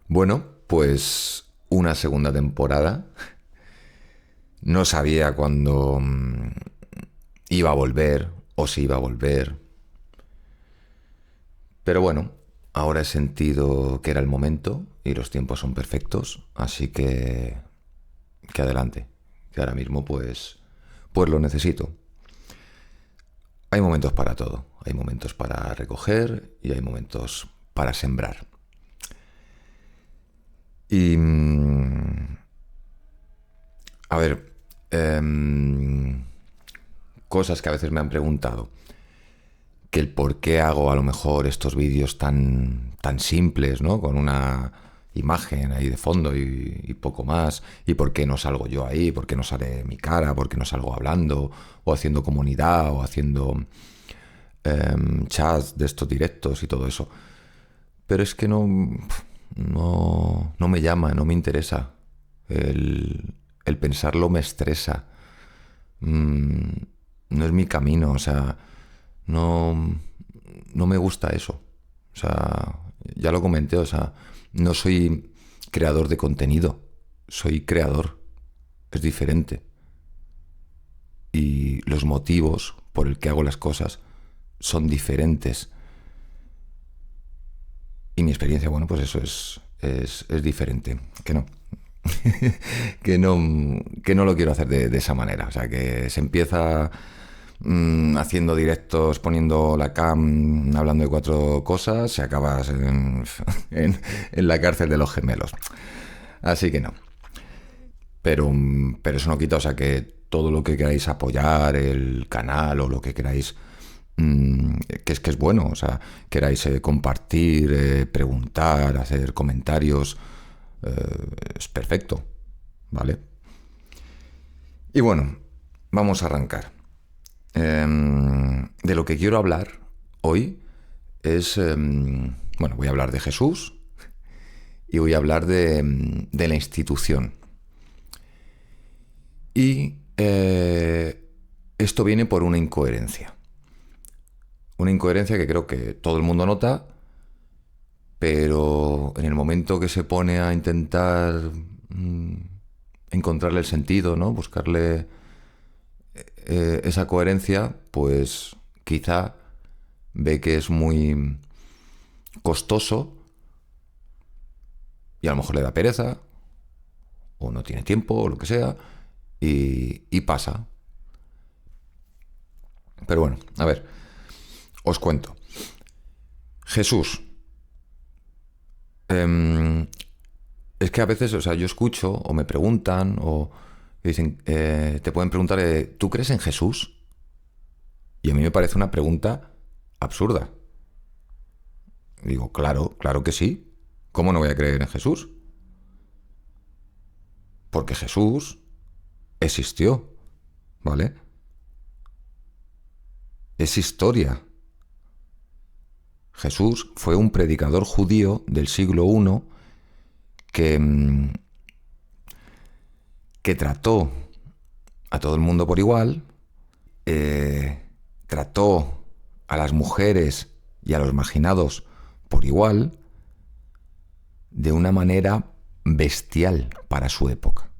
Bueno, pues una segunda temporada. No sabía cuándo iba a volver o si iba a volver. Pero bueno, ahora he sentido que era el momento y los tiempos son perfectos, así que adelante. Que ahora mismo pues lo necesito. Hay momentos para todo. Hay momentos para recoger y hay momentos para sembrar. Y a ver, cosas que a veces me han preguntado. Que el por qué hago a lo mejor estos vídeos tan simples, ¿no? Con una imagen ahí de fondo y poco más. Y por qué no salgo yo ahí, por qué no sale mi cara, por qué no salgo hablando, o haciendo comunidad, o haciendo chats de estos directos y todo eso. Pero es que no me llama, no me interesa. El pensarlo me estresa. No es mi camino, o sea, no, no me gusta eso. O sea, ya lo comenté, o sea, no soy creador de contenido, soy creador. Es diferente. Y los motivos por el que hago las cosas son diferentes. Y mi experiencia, bueno, pues eso es diferente. Que no. que no lo quiero hacer de esa manera. O sea, que se empieza haciendo directos, poniendo la cam, hablando de cuatro cosas, se acabas en la cárcel de los gemelos. Así que no. Pero eso no quita, o sea, que todo lo que queráis apoyar, el canal o lo que queráis, que es bueno, o sea, queráis compartir, preguntar, hacer comentarios, es perfecto, ¿vale? Y bueno, vamos a arrancar. De lo que quiero hablar hoy es, bueno, voy a hablar de Jesús y voy a hablar de la institución. Y esto viene por una incoherencia. Una incoherencia que creo que todo el mundo nota, pero en el momento que se pone a intentar encontrarle el sentido, ¿no? Buscarle esa coherencia, pues quizá ve que es muy costoso y a lo mejor le da pereza o no tiene tiempo o lo que sea y pasa. Pero bueno, a ver, os cuento. Jesús. Es que a veces, o sea, yo escucho o me preguntan o dicen, te pueden preguntar, ¿tú crees en Jesús? Y a mí me parece una pregunta absurda. Digo, claro, claro que sí. ¿Cómo no voy a creer en Jesús? Porque Jesús existió, ¿vale? Es historia. Jesús fue un predicador judío del siglo I que, que trató a todo el mundo por igual, trató a las mujeres y a los marginados por igual, de una manera bestial para su época.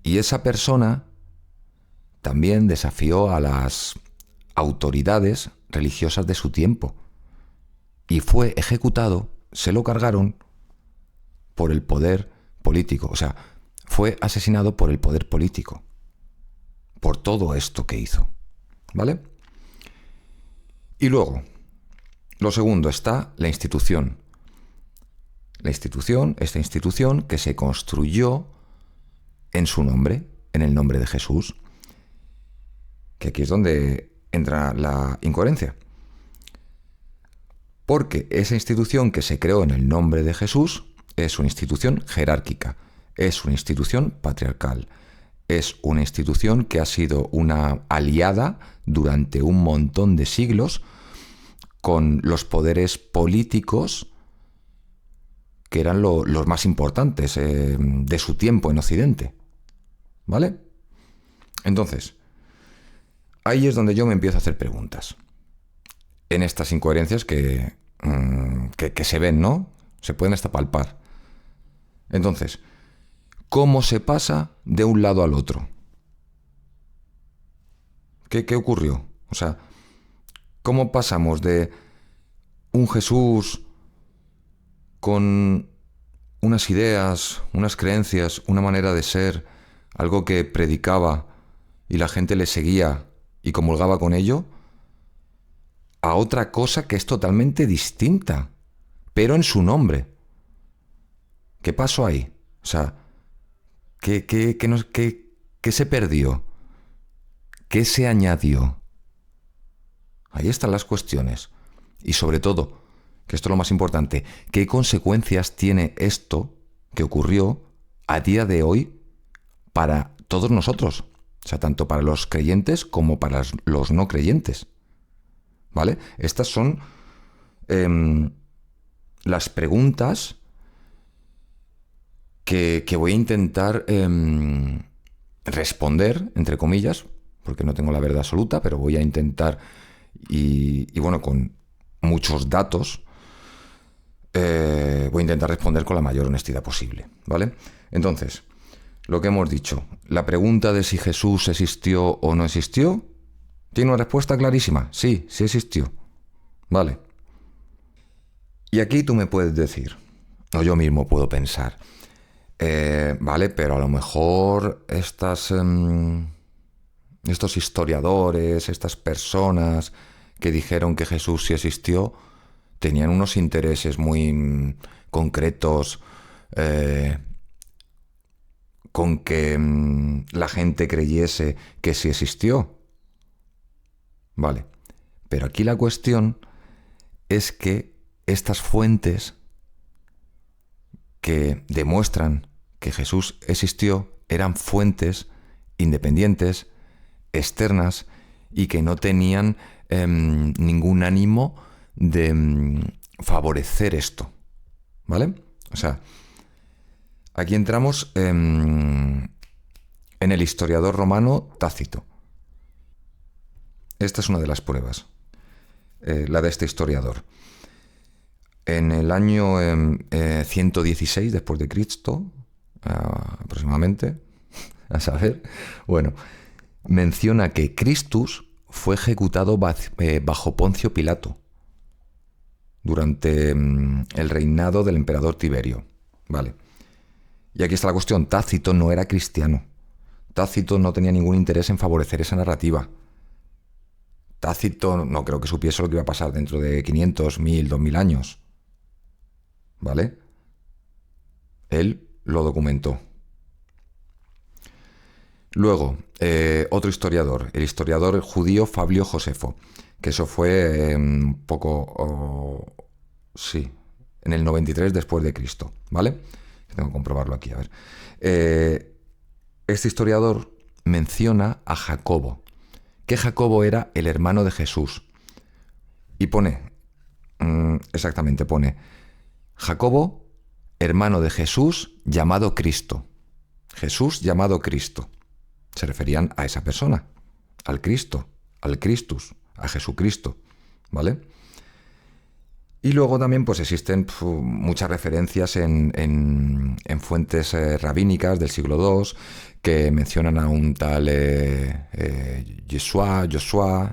Y esa persona también desafió a las autoridades religiosas de su tiempo y fue ejecutado, se lo cargaron por el poder político, o sea, fue asesinado por el poder político, por todo esto que hizo, ¿vale? Y luego, lo segundo está la institución. La institución, esta institución que se construyó en su nombre, en el nombre de Jesús, que aquí es donde entra la incoherencia. Porque esa institución que se creó en el nombre de Jesús es una institución jerárquica, es una institución patriarcal, es una institución que ha sido una aliada durante un montón de siglos con los poderes políticos que eran los más importantes de su tiempo en Occidente. ¿Vale? Entonces, Ahí es donde yo me empiezo a hacer preguntas. En estas incoherencias que se ven, ¿no? Se pueden hasta palpar. Entonces, ¿cómo se pasa de un lado al otro? ¿Qué ocurrió? O sea, ¿cómo pasamos de un Jesús con unas ideas, unas creencias, una manera de ser, algo que predicaba y la gente le seguía y comulgaba con ello, a otra cosa que es totalmente distinta, pero en su nombre? ¿Qué pasó ahí? O sea, ¿qué se perdió? ¿Qué se añadió? Ahí están las cuestiones. Y sobre todo, que esto es lo más importante, ¿qué consecuencias tiene esto que ocurrió a día de hoy para todos nosotros? O sea, tanto para los creyentes como para los no creyentes. ¿Vale? Estas son las preguntas que voy a intentar responder, entre comillas, porque no tengo la verdad absoluta, pero voy a intentar, y bueno, con muchos datos, voy a intentar responder con la mayor honestidad posible, ¿vale? Entonces, lo que hemos dicho, la pregunta de si Jesús existió o no existió, tiene una respuesta clarísima. Sí, sí existió. Vale. Y aquí tú me puedes decir, o yo mismo puedo pensar, vale, pero a lo mejor estos historiadores, estas personas que dijeron que Jesús sí existió, tenían unos intereses muy concretos con que la gente creyese que sí existió. Vale, pero aquí la cuestión es que estas fuentes que demuestran que Jesús existió eran fuentes independientes, externas, y que no tenían ningún ánimo de favorecer esto, ¿vale? O sea, aquí entramos en el historiador romano Tácito. Esta es una de las pruebas, la de este historiador. En el año 116 después de Cristo, aproximadamente, a saber, bueno, menciona que Christus fue ejecutado bajo Poncio Pilato durante el reinado del emperador Tiberio. Vale. Y aquí está la cuestión. Tácito no era cristiano. Tácito no tenía ningún interés en favorecer esa narrativa. Tácito no creo que supiese lo que iba a pasar dentro de 500, 1000, 2000 años. ¿Vale? Él lo documentó. Luego, otro historiador, el historiador judío Fabio Josefo, que eso fue un poco, sí, en el 93 después de Cristo, ¿vale? Tengo que comprobarlo aquí, a ver. Este historiador menciona a Jacobo, que Jacobo era el hermano de Jesús. Y pone, exactamente, pone, Jacobo, hermano de Jesús, llamado Cristo. Jesús llamado Cristo. Se referían a esa persona, al Cristo, al Christus, a Jesucristo, ¿vale? Y luego también pues existen muchas referencias en fuentes rabínicas del siglo II que mencionan a un tal Joshua,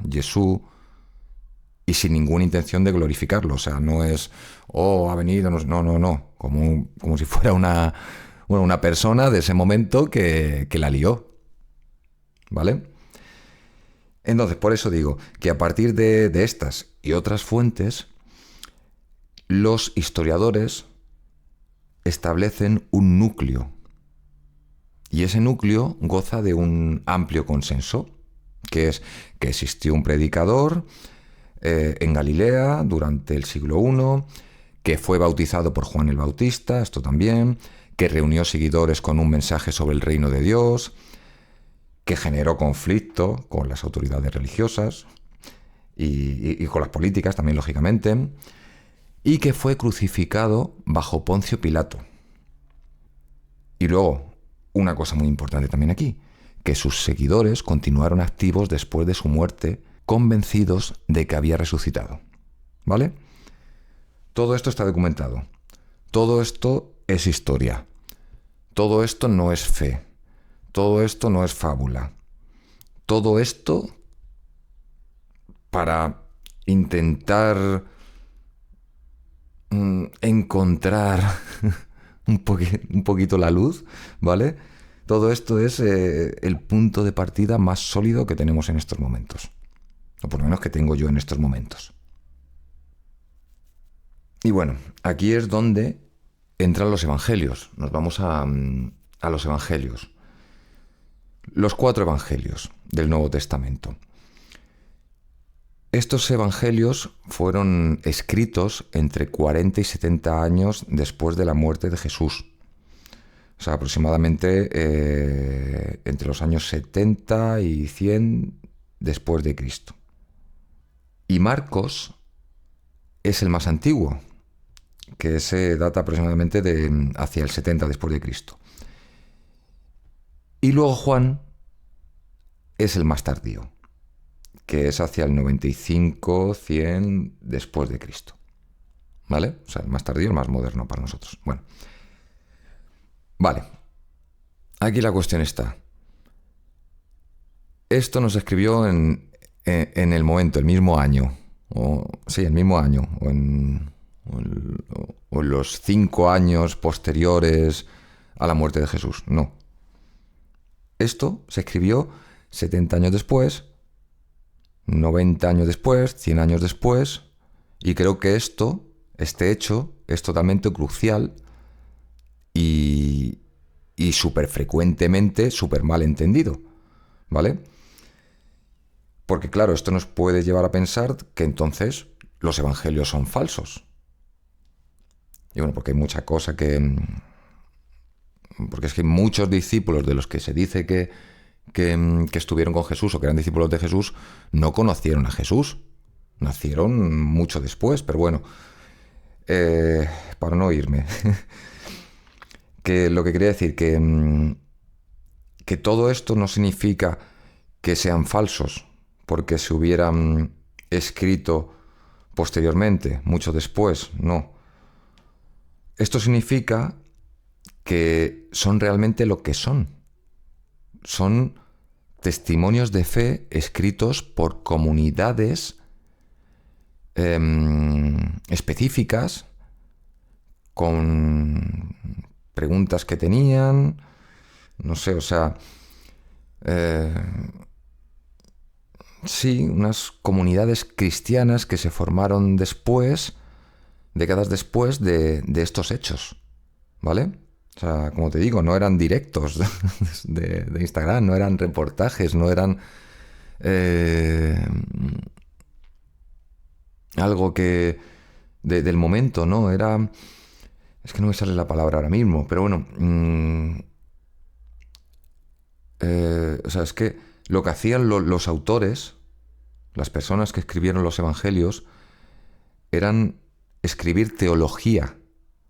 Jesús, y sin ninguna intención de glorificarlo. O sea, no es, ha venido, no, como si fuera una persona de ese momento que la lió. ¿Vale? Entonces, por eso digo que a partir de estas y otras fuentes, los historiadores establecen un núcleo. Y ese núcleo goza de un amplio consenso, que es que existió un predicador en Galilea durante el siglo I, que fue bautizado por Juan el Bautista, esto también, que reunió seguidores con un mensaje sobre el reino de Dios, que generó conflicto con las autoridades religiosas y con las políticas también, lógicamente, y que fue crucificado bajo Poncio Pilato. Y luego, una cosa muy importante también aquí, que sus seguidores continuaron activos después de su muerte, convencidos de que había resucitado. ¿Vale? Todo esto está documentado. Todo esto es historia. Todo esto no es fe. Todo esto no es fábula. Todo esto para intentar encontrar un poquito la luz, ¿vale? Todo esto es el punto de partida más sólido que tenemos en estos momentos. O por lo menos que tengo yo en estos momentos. Y bueno, aquí es donde entran los evangelios. Nos vamos a los evangelios. Los 4 evangelios del Nuevo Testamento. Estos evangelios fueron escritos entre 40 y 70 años después de la muerte de Jesús. O sea, aproximadamente entre los años 70 y 100 después de Cristo. Y Marcos es el más antiguo, que se data aproximadamente de hacia el 70 después de Cristo. Y luego Juan es el más tardío, que es hacia el 95, 100 después de Cristo. ¿Vale? O sea, el más tardío, el más moderno para nosotros. Bueno. Vale. Aquí la cuestión está. Esto nos escribió en el momento, el mismo año. El mismo año. O en los 5 años posteriores a la muerte de Jesús. No. Esto se escribió 70 años después, 90 años después, 100 años después, y creo que este hecho, es totalmente crucial y súper frecuentemente, súper mal entendido, ¿vale? Porque claro, esto nos puede llevar a pensar que entonces los evangelios son falsos. Y bueno, porque hay mucha cosa que... Porque es que muchos discípulos de los que se dice que estuvieron con Jesús o que eran discípulos de Jesús no conocieron a Jesús. Nacieron mucho después, pero bueno, para no irme, que lo que quería decir que todo esto no significa que sean falsos, porque se hubieran escrito posteriormente, mucho después, no. Esto significa que son realmente lo que son. Son testimonios de fe escritos por comunidades específicas, con preguntas que tenían, no sé, o sea, sí, unas comunidades cristianas que se formaron después, décadas después de estos hechos, ¿vale? O sea, como te digo, no eran directos de Instagram, no eran reportajes, no eran algo que del momento, ¿no? Era... Es que no me sale la palabra ahora mismo, pero bueno... o sea, es que lo que hacían los autores, las personas que escribieron los evangelios, eran escribir teología,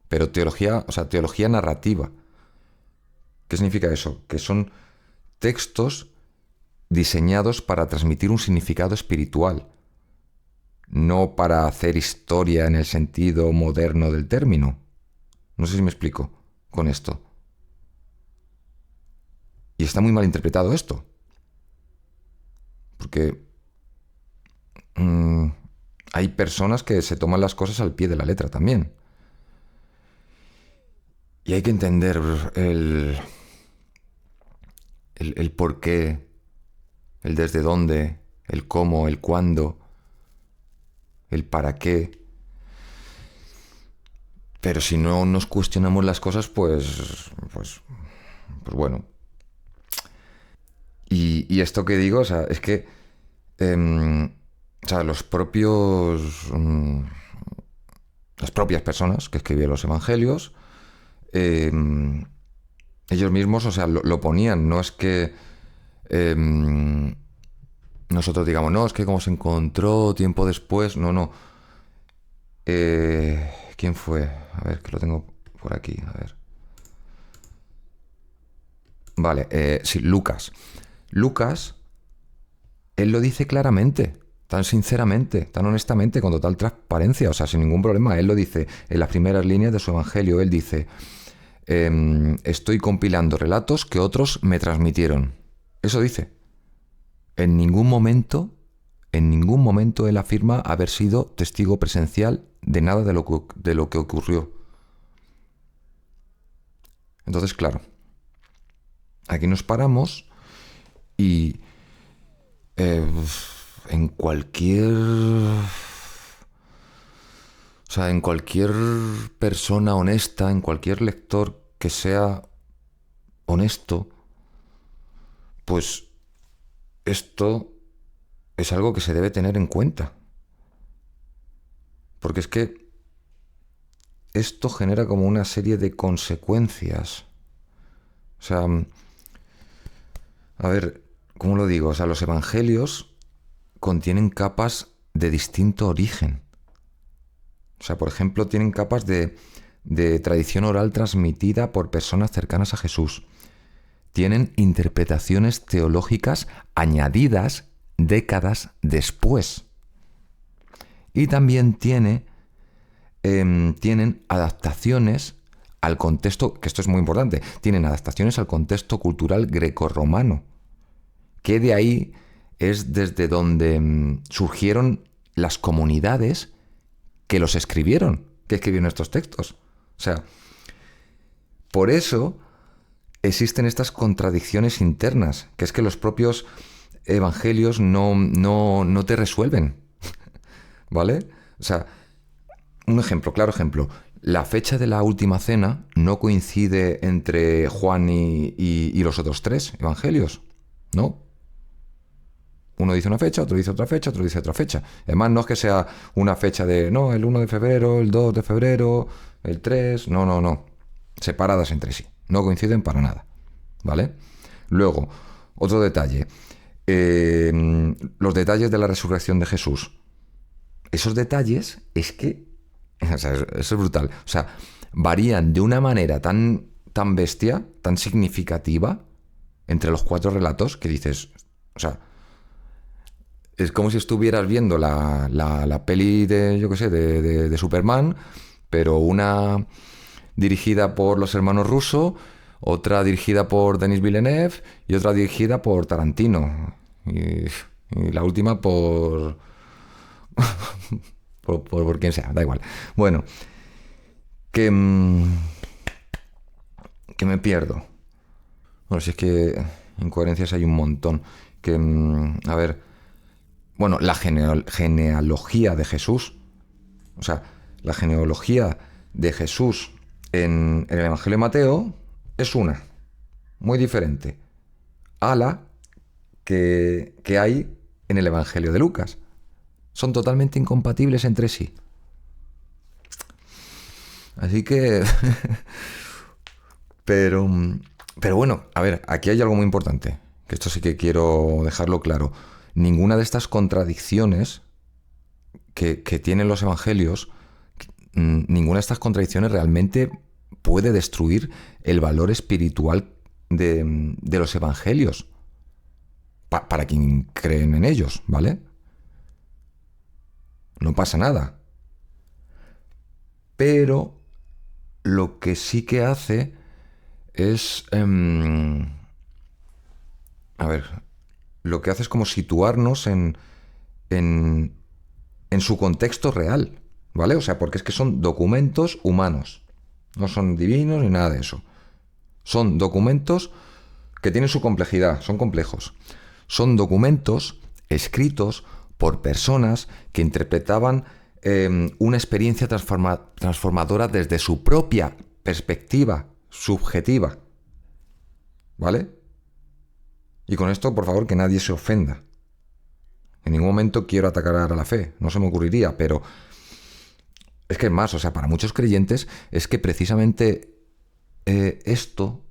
pero teología, o sea, teología narrativa. ¿Qué significa eso? Que son textos diseñados para transmitir un significado espiritual, no para hacer historia en el sentido moderno del término. No sé si me explico con esto. Y está muy mal interpretado esto. Porque hay personas que se toman las cosas al pie de la letra también. Y hay que entender el por qué, el desde dónde, el cómo, el cuándo, el para qué. Pero si no nos cuestionamos las cosas, pues bueno. Y esto que digo, o sea, es que o sea, las propias personas que escribían los evangelios, ellos mismos, o sea, lo ponían. No es que nosotros digamos, no, es que como se encontró tiempo después, no. ¿Quién fue? A ver, que lo tengo por aquí, a ver. Vale, sí, Lucas. Lucas, él lo dice claramente, tan sinceramente, tan honestamente, con total transparencia, o sea, sin ningún problema. Él lo dice en las primeras líneas de su evangelio. Él dice, estoy compilando relatos que otros me transmitieron. Eso dice. En ningún momento, en ningún momento él afirma haber sido testigo presencial de nada de lo que ocurrió. Entonces, claro, aquí nos paramos y eh, en cualquier... O sea, en cualquier persona honesta, en cualquier lector que sea honesto, pues esto es algo que se debe tener en cuenta. Porque es que esto genera como una serie de consecuencias. O sea, a ver, ¿cómo lo digo? O sea, los evangelios contienen capas de distinto origen. O sea, por ejemplo, tienen capas de tradición oral transmitida por personas cercanas a Jesús. Tienen interpretaciones teológicas añadidas décadas después. Y también tienen adaptaciones al contexto, que esto es muy importante, tienen adaptaciones al contexto cultural grecorromano, que de ahí es desde donde surgieron las comunidades que los escribieron, que escribieron estos textos. O sea, por eso existen estas contradicciones internas, que es que los propios evangelios no te resuelven, ¿vale? O sea, un ejemplo, claro ejemplo. La fecha de la última cena no coincide entre Juan y los otros tres evangelios, ¿no? Uno dice una fecha, otro dice otra fecha, otro dice otra fecha. Además, no es que sea una fecha de, no, el 1 de febrero, el 2 de febrero, el 3, no. Separadas entre sí. No coinciden para nada, ¿vale? Luego, otro detalle. Los detalles de la resurrección de Jesús. Esos detalles es que, o sea, eso es brutal. O sea, varían de una manera tan bestia, tan significativa, entre los cuatro relatos que dices, o sea, es como si estuvieras viendo la peli de, yo qué sé, de Superman, pero una dirigida por los hermanos Russo, otra dirigida por Denis Villeneuve y otra dirigida por Tarantino. Y la última por quien sea, da igual. Bueno, que, que me pierdo. Bueno, si es que incoherencias hay un montón. Que, a ver, bueno, la genealogía de Jesús, o sea, la genealogía de Jesús en el Evangelio de Mateo es una, muy diferente a la que hay en el Evangelio de Lucas. Son totalmente incompatibles entre sí. Así que... pero, pero bueno, a ver, aquí hay algo muy importante, que esto sí que quiero dejarlo claro. Ninguna de estas contradicciones que tienen los evangelios, ninguna de estas contradicciones realmente puede destruir el valor espiritual de los evangelios para quien creen en ellos, ¿vale? No pasa nada. Pero lo que sí que hace es... a ver, lo que hace es como situarnos en, en su contexto real, ¿vale? O sea, porque es que son documentos humanos, no son divinos ni nada de eso. Son documentos que tienen su complejidad, son complejos. Son documentos escritos por personas que interpretaban una experiencia transformadora desde su propia perspectiva subjetiva, ¿vale? Y con esto, por favor, que nadie se ofenda. En ningún momento quiero atacar a la fe, no se me ocurriría, pero es que es más, o sea, para muchos creyentes es que precisamente eso,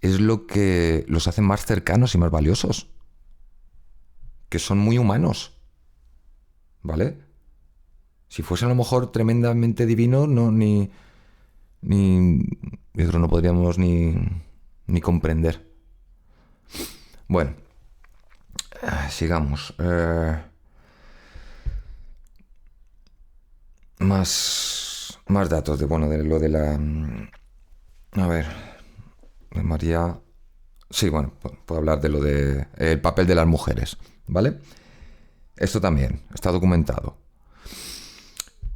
es lo que los hace más cercanos y más valiosos, que son muy humanos, ¿vale? Si fuesen a lo mejor tremendamente divinos, no, ni nosotros no podríamos ni comprender. Bueno, sigamos. Más datos de lo de la... A ver, de María... Sí, bueno, puedo hablar de lo de el papel de las mujeres, ¿vale? Esto también está documentado.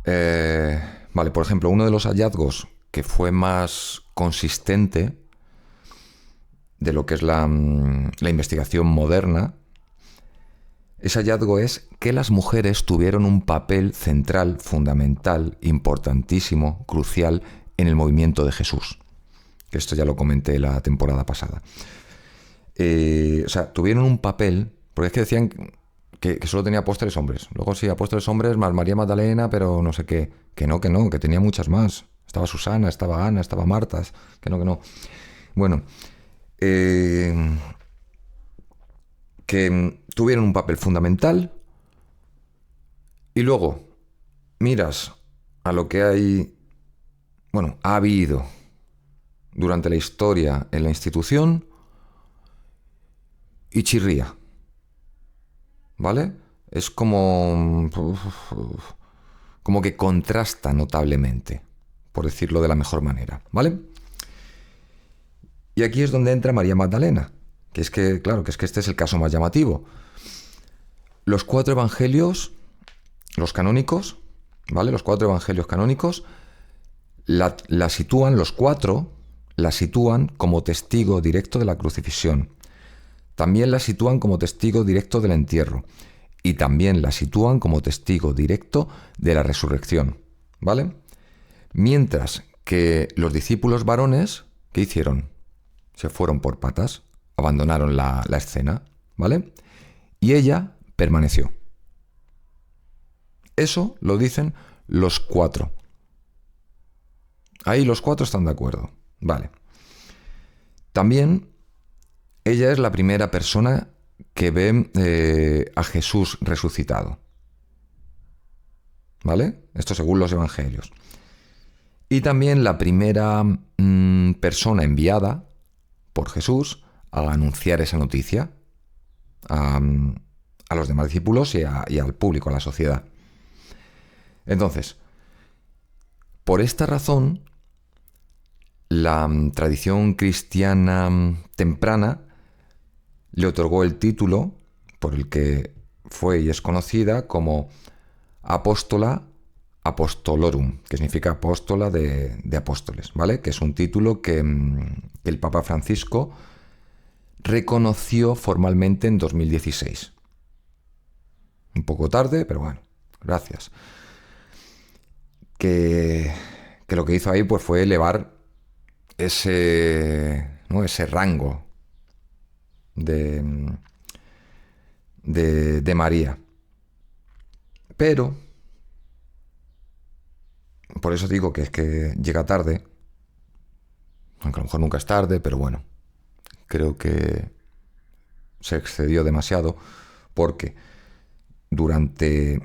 Vale, por ejemplo, uno de los hallazgos que fue más consistente de lo que es la investigación moderna, ese hallazgo es que las mujeres tuvieron un papel central, fundamental, importantísimo, crucial en el movimiento de Jesús. Esto ya lo comenté la temporada pasada. Tuvieron un papel, porque es que decían que solo tenía apóstoles hombres. Luego sí, apóstoles hombres más María Magdalena, pero no sé qué. Que no, que tenía muchas más. Estaba Susana, estaba Ana, estaba Marta. Que no. Bueno, que tuvieron un papel fundamental. Y luego miras a lo que ha habido durante la historia en la institución y chirría. ¿Vale? Es como que contrasta notablemente, por decirlo de la mejor manera, ¿vale? Y aquí es donde entra María Magdalena, que es que este es el caso más llamativo. Los 4 evangelios, los canónicos, ¿vale? Los 4 evangelios canónicos la sitúan, los 4 la sitúan como testigo directo de la crucifixión. También la sitúan como testigo directo del entierro. Y también la sitúan como testigo directo de la resurrección, ¿vale? Mientras que los discípulos varones, ¿qué hicieron? Se fueron por patas, abandonaron la escena, ¿vale? Y ella permaneció. Eso lo dicen los 4. Ahí los 4 están de acuerdo, ¿vale? También ella es la primera persona que ve a Jesús resucitado, ¿vale? Esto según los evangelios. Y también la primera persona enviada por Jesús a anunciar esa noticia a los demás discípulos y al público, a la sociedad. Entonces, por esta razón, la tradición cristiana temprana le otorgó el título por el que fue y es conocida como Apóstola Apostolorum, que significa apóstola de apóstoles, ¿vale? Que es un título que el Papa Francisco reconoció formalmente en 2016. Un poco tarde, pero bueno, gracias. Que lo que hizo ahí pues fue elevar ese rango de María. Pero, por eso digo que es que llega tarde, aunque a lo mejor nunca es tarde, pero bueno, creo que se excedió demasiado porque durante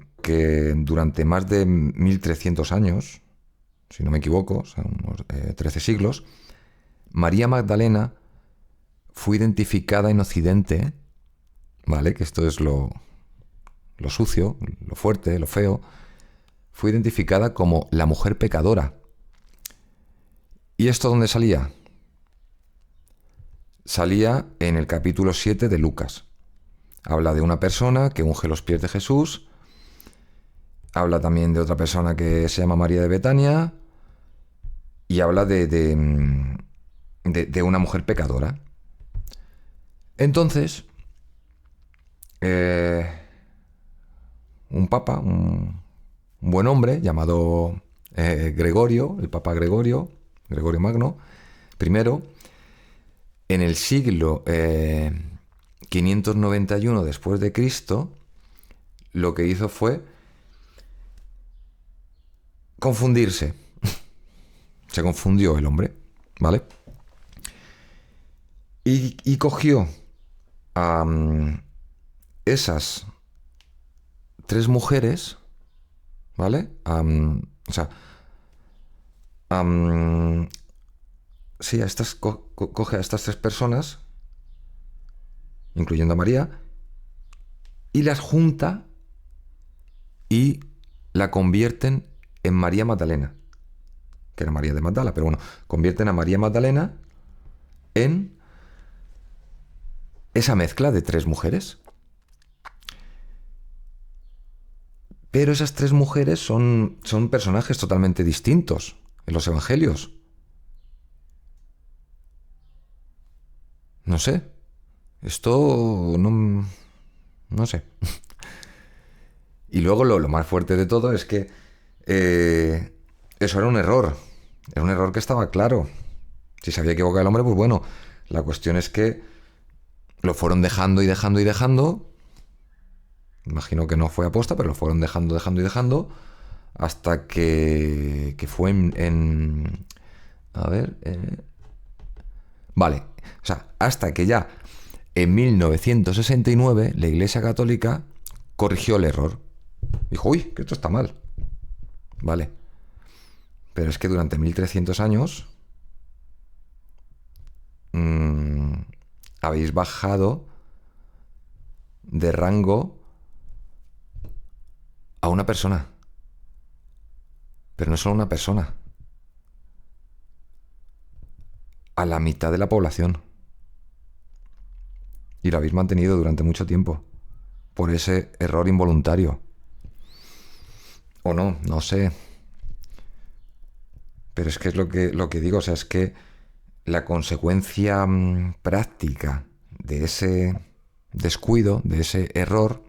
más de 1300 años, si no me equivoco, o sea, unos 13 siglos, María Magdalena fue identificada en Occidente, ¿vale? Que esto es lo sucio, lo fuerte, lo feo. Fue identificada como la mujer pecadora. ¿Y esto dónde salía? Salía en el capítulo 7 de Lucas. Habla de una persona que unge los pies de Jesús. Habla también de otra persona que se llama María de Betania. Y habla de una mujer pecadora. Entonces, un papa, un buen hombre llamado Gregorio, el Papa Gregorio Magno, primero, en el siglo 591 después de Cristo, lo que hizo fue confundirse. Se confundió el hombre, ¿vale? Y cogió a esas 3 mujeres, ¿vale? sí, coge a estas tres personas, incluyendo a María, y las junta y la convierten en María Magdalena, que era María de Magdala, pero bueno, convierten a María Magdalena en esa mezcla de tres mujeres. Pero esas tres mujeres son personajes totalmente distintos en los evangelios. No sé. Esto no sé. Y luego lo más fuerte de todo es que eso era un error. Era un error que estaba claro. Si se había equivocado el hombre, pues bueno. La cuestión es que lo fueron dejando y dejando y dejando. Imagino que no fue aposta, pero lo fueron dejando y dejando. Hasta que fue a ver. Vale. O sea, hasta que ya en 1969 la Iglesia Católica corrigió el error. Dijo, uy, que esto está mal. Vale. Pero es que durante 1300 años habéis bajado de rango a una persona. Pero no solo una persona. A la mitad de la población. Y lo habéis mantenido durante mucho tiempo. Por ese error involuntario. O no, no sé. Pero es que es lo que digo. O sea, es que la consecuencia práctica de ese descuido, de ese error,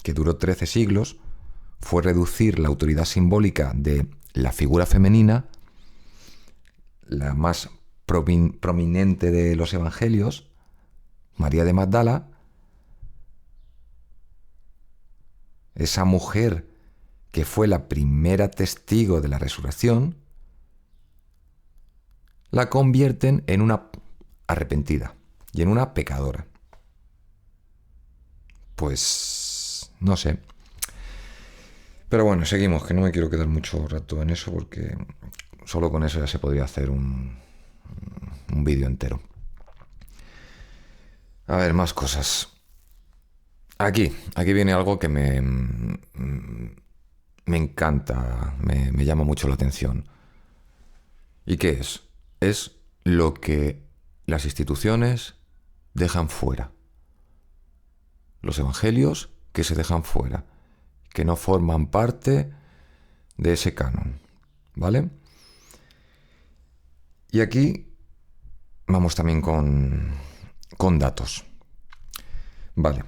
que duró 13 siglos, fue reducir la autoridad simbólica de la figura femenina, la más prominente de los evangelios, María de Magdala, esa mujer que fue la primera testigo de la resurrección, la convierten en una arrepentida y en una pecadora. Pues no sé. Pero bueno, seguimos, que no me quiero quedar mucho rato en eso porque solo con eso ya se podría hacer un vídeo entero. A ver, más cosas. Aquí viene algo que me encanta, me llama mucho la atención. ¿Y qué es? Es lo que las instituciones dejan fuera. Los evangelios que se dejan fuera, que no forman parte de ese canon, ¿vale? Y aquí vamos también con datos. Vale.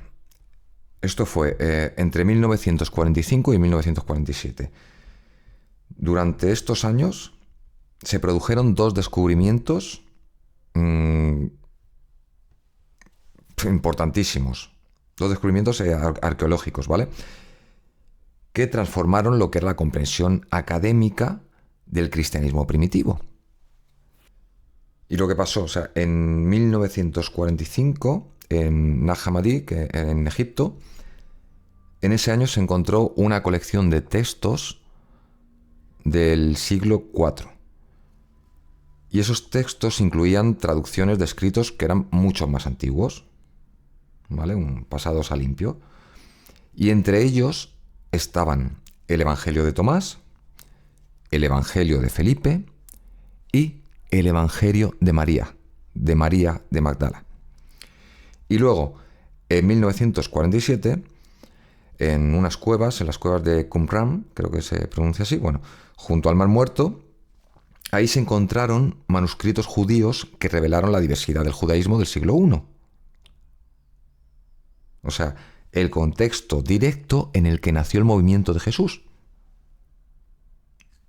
Esto fue entre 1945 y 1947. Durante estos años se produjeron dos descubrimientos importantísimos. Dos descubrimientos arqueológicos, ¿vale? Que transformaron lo que era la comprensión académica del cristianismo primitivo. Y lo que pasó, o sea, en 1945, en Nag Hammadi, en Egipto, en ese año se encontró una colección de textos del siglo IV. Y esos textos incluían traducciones de escritos que eran mucho más antiguos, ¿vale? Pasados a limpio. Y entre ellos estaban el Evangelio de Tomás, el Evangelio de Felipe y el Evangelio de María de Magdala. Y luego, en 1947, en unas cuevas, en las cuevas de Qumran, creo que se pronuncia así, bueno, junto al Mar Muerto, ahí se encontraron manuscritos judíos que revelaron la diversidad del judaísmo del siglo I. O sea, el contexto directo en el que nació el movimiento de Jesús.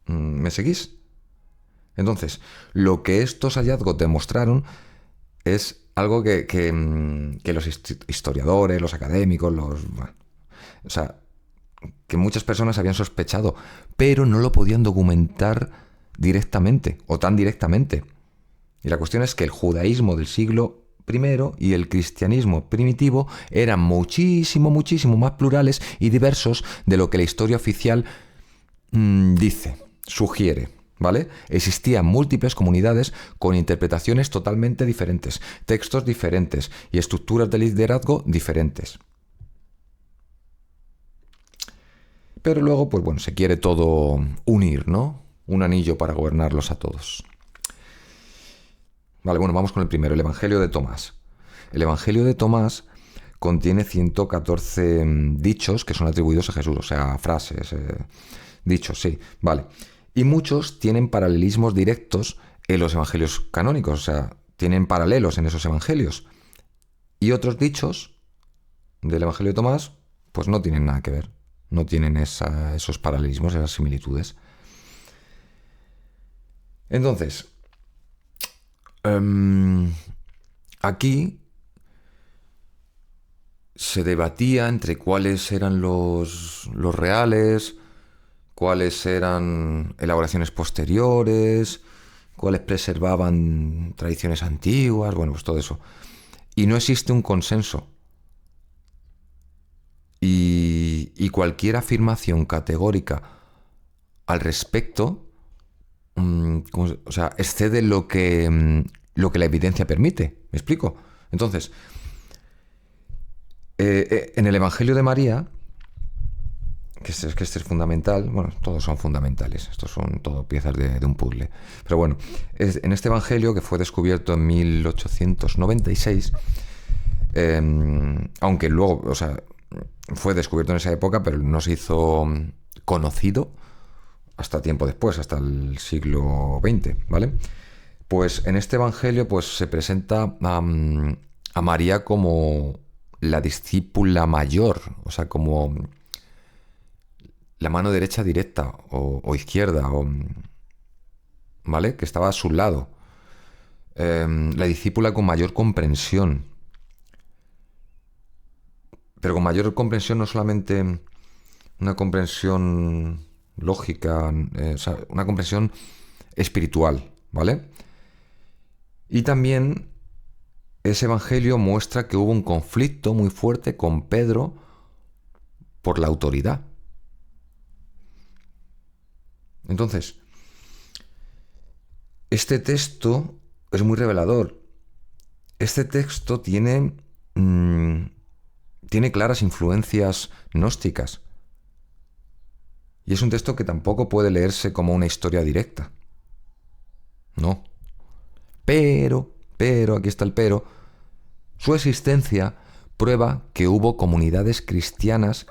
¿Me seguís? Entonces, lo que estos hallazgos demostraron es algo que los historiadores, los académicos, o sea, que muchas personas habían sospechado, pero no lo podían documentar directamente o tan directamente. Y la cuestión es que el judaísmo del siglo I y el cristianismo primitivo eran muchísimo más plurales y diversos de lo que la historia oficial dice, sugiere, ¿vale? Existían múltiples comunidades con interpretaciones totalmente diferentes, textos diferentes y estructuras de liderazgo diferentes. Pero luego, pues bueno, se quiere todo unir, ¿no? Un anillo para gobernarlos a todos. Vale, bueno, vamos con el primero, el Evangelio de Tomás. El Evangelio de Tomás contiene 114 dichos que son atribuidos a Jesús, o sea, frases, dichos, sí, vale. Y muchos tienen paralelismos directos en los evangelios canónicos, o sea, tienen paralelos en esos evangelios. Y otros dichos del Evangelio de Tomás, pues no tienen nada que ver, no tienen esos paralelismos, esas similitudes. Entonces, aquí se debatía entre cuáles eran los reales, cuáles eran elaboraciones posteriores, cuáles preservaban tradiciones antiguas, bueno, pues todo eso. Y no existe un consenso. Y cualquier afirmación categórica al respecto, o sea, excede lo que la evidencia permite. ¿Me explico? Entonces, en el Evangelio de María, que este es fundamental, bueno, todos son fundamentales, estos son todo piezas de un puzzle, pero bueno, en este Evangelio, que fue descubierto en 1896, aunque luego, o sea, fue descubierto en esa época, pero no se hizo conocido hasta tiempo después, hasta el siglo XX, ¿vale? Pues en este Evangelio pues, se presenta a María como la discípula mayor, o sea, como la mano derecha directa o izquierda, ¿vale? Que estaba a su lado. La discípula con mayor comprensión. Pero con mayor comprensión no solamente una comprensión lógica, o sea, una comprensión espiritual, ¿vale? Y también ese evangelio muestra que hubo un conflicto muy fuerte con Pedro por la autoridad. Entonces, este texto es muy revelador. Este texto tiene claras influencias gnósticas. Y es un texto que tampoco puede leerse como una historia directa. No. Pero, aquí está el pero, su existencia prueba que hubo comunidades cristianas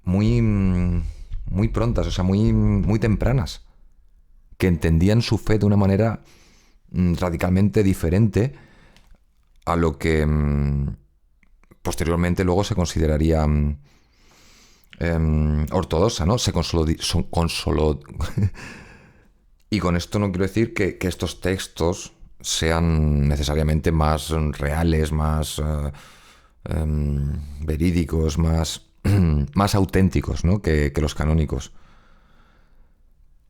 muy prontas, o sea, muy tempranas, que entendían su fe de una manera radicalmente diferente a lo que posteriormente luego se consideraría ortodoxa, ¿no? Se consoló. Y con esto no quiero decir que estos textos sean necesariamente más reales, más verídicos, más auténticos, ¿no? que los canónicos.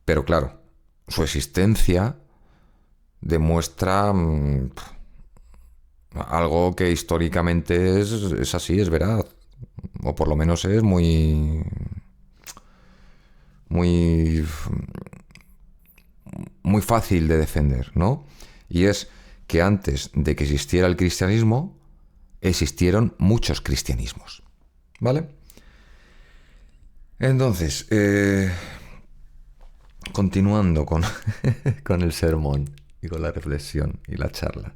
Pero claro, su existencia demuestra algo que históricamente es así, es veraz. O por lo menos es muy fácil de defender, ¿no? Y es que antes de que existiera el cristianismo, existieron muchos cristianismos, ¿vale? Entonces, continuando con, con el sermón y con la reflexión y la charla.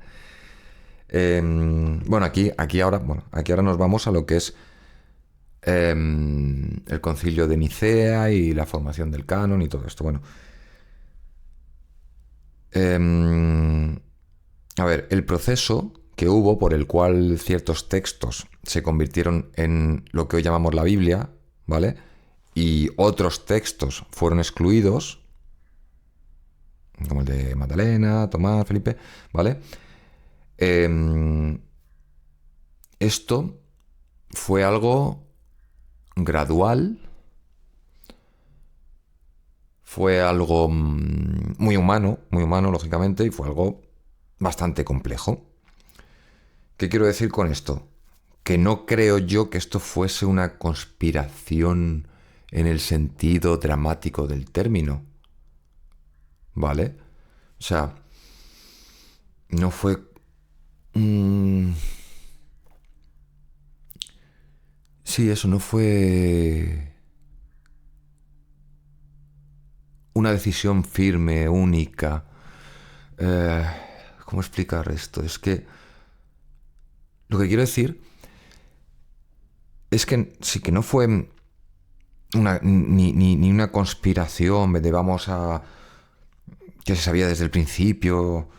Bueno, aquí ahora nos vamos a lo que es el concilio de Nicea y la formación del canon y todo esto. Bueno, a ver, el proceso que hubo por el cual ciertos textos se convirtieron en lo que hoy llamamos la Biblia, ¿vale? Y otros textos fueron excluidos, como el de Magdalena, Tomás, Felipe, ¿vale? Esto fue algo gradual, fue algo muy humano, lógicamente, y fue algo bastante complejo. ¿Qué quiero decir con esto? Que no creo yo que esto fuese una conspiración en el sentido dramático del término. ¿vale? O sea, no fue... sí, eso no fue una decisión firme, única. Eh, ¿Cómo explicar esto? Es que lo que quiero decir es que sí que no fue ni una conspiración de vamos a... que se sabía desde el principio,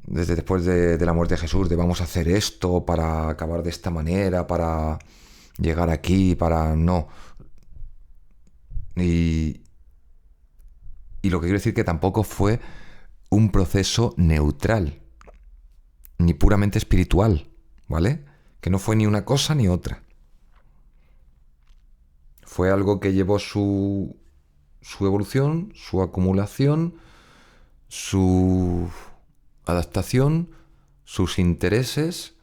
desde después de la muerte de Jesús, de vamos a hacer esto para acabar de esta manera, para llegar aquí, para... No. Y, y lo que quiero decir que tampoco fue un proceso neutral, ni puramente espiritual, ¿vale? Que no fue ni una cosa ni otra. Fue algo que llevó su evolución, su acumulación, su adaptación, sus intereses,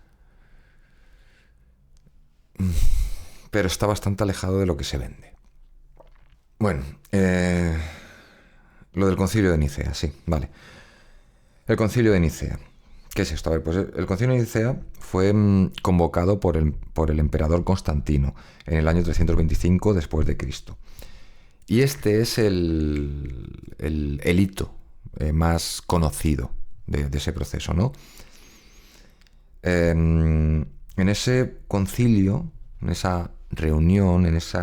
pero está bastante alejado de lo que se vende. Bueno, lo del concilio de Nicea, sí, vale. El concilio de Nicea. ¿Qué es esto? A ver, pues el concilio de Nicea fue convocado por el emperador Constantino en el año 325 después de Cristo. Y este es el hito más conocido de ese proceso, ¿no? En ese concilio, en esa reunión, en ese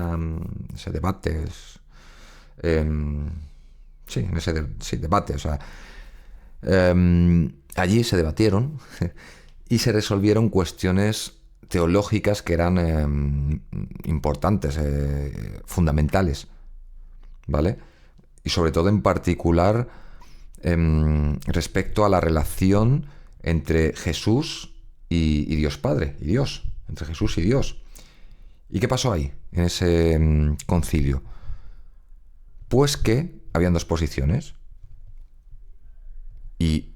debate, sí, en ese debate, o sea, allí se debatieron y se resolvieron cuestiones teológicas que eran importantes, fundamentales, ¿vale? Y sobre todo en particular respecto a la relación entre Jesús y Dios Padre, y Dios, entre Jesús y Dios. ¿Y qué pasó ahí, en ese concilio? Pues que habían dos posiciones. Y